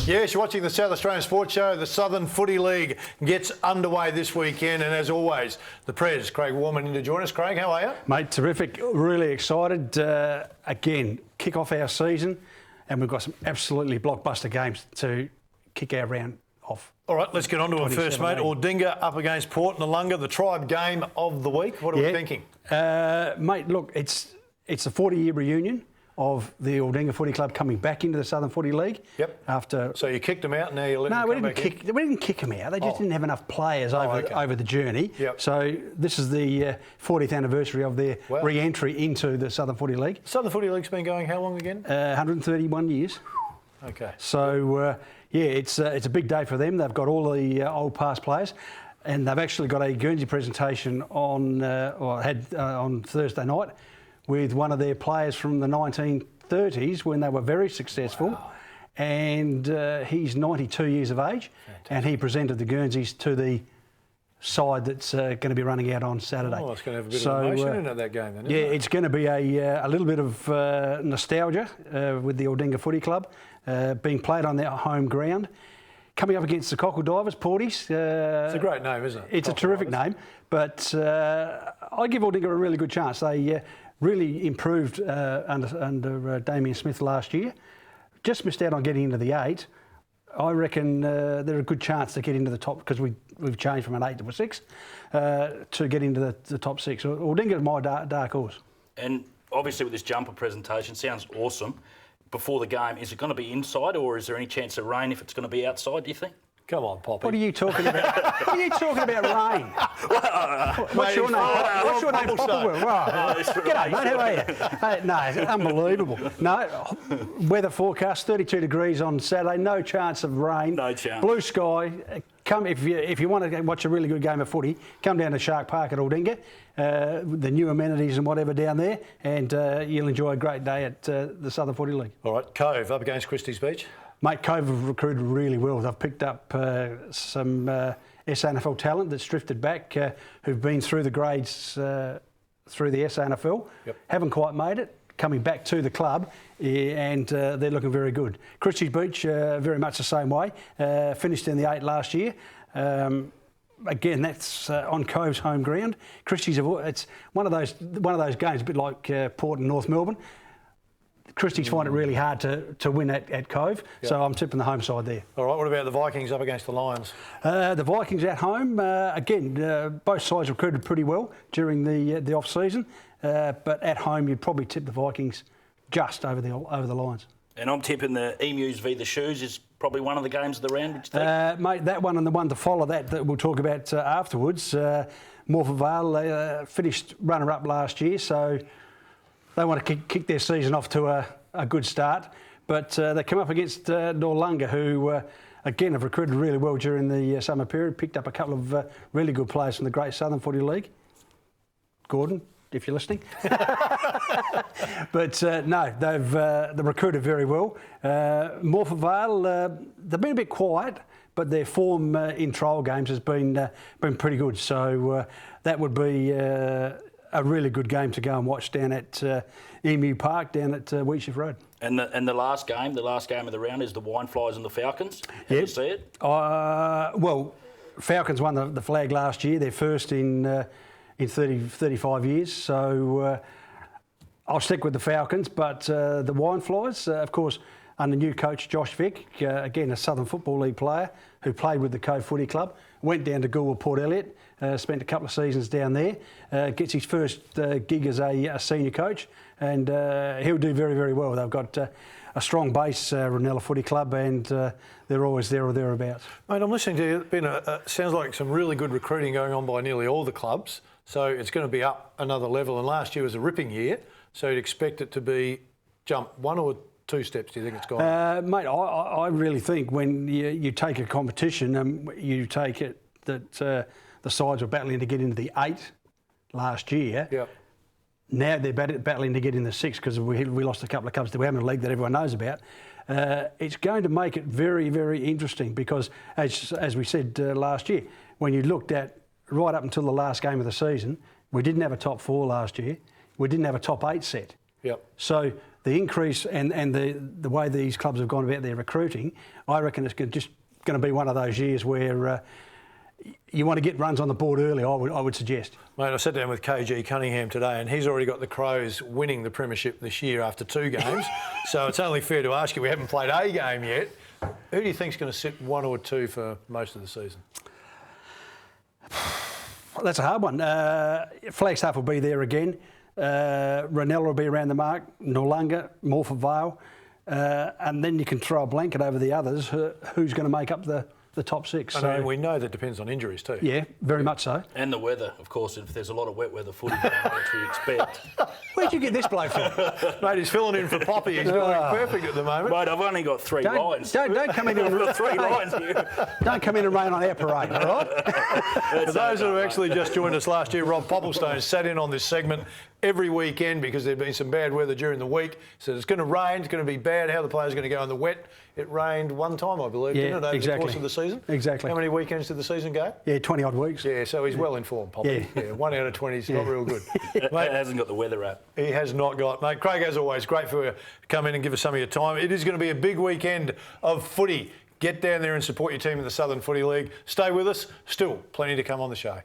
Yes, you're watching the South Australian Sports Show. The Southern Footy League gets underway this weekend, and as always, the Prez, Craig Warman, in to join us. Craig, how are you? Mate, terrific. Really excited. Again, kick off our season, and we've got some absolutely blockbuster games to kick our round off. All right, let's get on to it first, mate. Ordinga up against Port Noarlunga, the tribe game of the week. What are we thinking? Mate, look, it's a 40-year reunion of the Ordinga Footy Club coming back into the Southern Footy League. Yep. After. So you kicked them out, and now you're letting them come back in? We didn't kick them out. They just didn't have enough players over the journey. Yep. So this is the 40th anniversary of their re-entry into the Southern Footy League. Southern Footy League's been going how long again? 131 years. Okay. So, it's a big day for them. They've got all the old past players, and they've actually got a Guernsey presentation on Thursday night with one of their players from the 1930s when they were very successful. Wow. And he's 92 years of age. Fantastic. And he presented the Guernseys to the side that's going to be running out on Saturday. Oh, it's going to have a bit of emotion in it, that game then, isn't it? It's going to be a little bit of nostalgia with the Ordinga Footy Club being played on their home ground. Coming up against the Cockle Divers, Porties. It's a great name, isn't it? It's a terrific name, but I give Ordinga a really good chance. They really improved under Damien Smith last year. Just missed out on getting into the 8. I reckon they're a good chance to get into the top, because we've changed from an 8 to a 6 to get into the top 6. Ordinga is my dark horse. And obviously with this jumper presentation, sounds awesome. Before the game, is it going to be inside, or is there any chance of rain if it's going to be outside, do you think? Come on, Poppy. What are you talking about? What are you talking about, rain? What's your name? What's your name? G'day, mate. How are you? No, it's unbelievable. No, weather forecast 32 degrees on Saturday. No chance of rain. No chance. Blue sky. Come if you want to watch a really good game of footy, come down to Shark Park at Ordinga, the new amenities and whatever down there, and you'll enjoy a great day at the Southern Footy League. All right, Cove up against Christie's Beach. Mate, Cove have recruited really well. They've picked up some SANFL talent that's drifted back, who've been through the grades through the SANFL. Yep. Haven't quite made it, coming back to the club, and they're looking very good. Christie's Beach, very much the same way. Finished in the 8 last year. Again, that's on Cove's home ground. Christie's, it's one of those games, a bit like Port and North Melbourne. Christie's find it really hard to win at Cove, so I'm tipping the home side there. All right, what about the Vikings up against the Lions? The Vikings at home, again, both sides recruited pretty well during the off-season, but at home you'd probably tip the Vikings just over the Lions. And I'm tipping the Emus v the Shoes is probably one of the games of the round, would you think? Mate, that one and the one to follow that we'll talk about afterwards. Morpeth Vale finished runner-up last year, so they want to kick their season off to a good start. But they come up against Noarlunga, who, again, have recruited really well during the summer period, picked up a couple of really good players from the Great Southern Footy League. Gordon, if you're listening. But no, they've recruited very well. Morpeth Vale, they've been a bit quiet, but their form in trial games has been pretty good. So that would be a really good game to go and watch down at Emu Park, down at Wheatshift Road. And the last game of the round is the Wineflies and the Falcons. How do you see it? Well, Falcons won the flag last year. They're first in 35 years. So I'll stick with the Falcons. But the Wineflies, of course, under new coach Josh Vick, again a Southern Football League player who played with the Cove Footy Club, went down to Goolwa Port Elliot, spent a couple of seasons down there, gets his first gig as a senior coach, and he'll do very, very well. They've got a strong base, Ranella Footy Club, and they're always there or thereabouts. Mate, I'm listening to you. Sounds like some really good recruiting going on by nearly all the clubs, so it's going to be up another level, and last year was a ripping year, so you'd expect it to be jump 1 or 2 steps, do you think it's gone? Mate, I really think when you take a competition and you take it that the sides were battling to get into the 8 last year. Yep. Now they're battling to get in the 6 because we lost a couple of clubs to the Warman League that everyone knows about. It's going to make it very, very interesting because, as we said last year, when you looked at right up until the last game of the season, we didn't have a top 4 last year. We didn't have a top 8 set. Yep. So the increase and the way these clubs have gone about their recruiting, I reckon it's just going to be one of those years where you want to get runs on the board early, I would suggest. Mate, I sat down with KG Cunningham today and he's already got the Crows winning the premiership this year after 2 games. So it's only fair to ask you, we haven't played a game yet. Who do you think's going to sit 1 or 2 for most of the season? That's a hard one. Flagstaff will be there again. Ranella will be around the mark. Noarlunga, Morpeth Vale. And then you can throw a blanket over the others. Who's going to make up the top 6? I mean, we know that depends on injuries too. Yeah, very much so. And the weather, of course, if there's a lot of wet weather footy going on, which we expect. Where'd you get this bloke from? Mate, he's filling in for Poppy. He's doing perfect at the moment. Mate, I've only got 3 lines. Don't come in I've and got 3 lines here. don't come in and rain on our parade, all right? For those who have actually just joined us last year, Rob Popplestone sat in on this segment every weekend because there'd been some bad weather during the week. So it's going to rain, it's going to be bad. How are the players going to go in the wet? It rained one time, I believe, didn't it, over the course of the season? Exactly. How many weekends did the season go? Yeah, 20 odd weeks. Yeah, so he's well informed, Poppy. Yeah, 1 out of 20 is not real good. Mate, hasn't got the weather app. He has not got. Mate, Craig, as always, great for you to come in and give us some of your time. It is going to be a big weekend of footy. Get down there and support your team in the Southern Footy League. Stay with us. Still plenty to come on the show.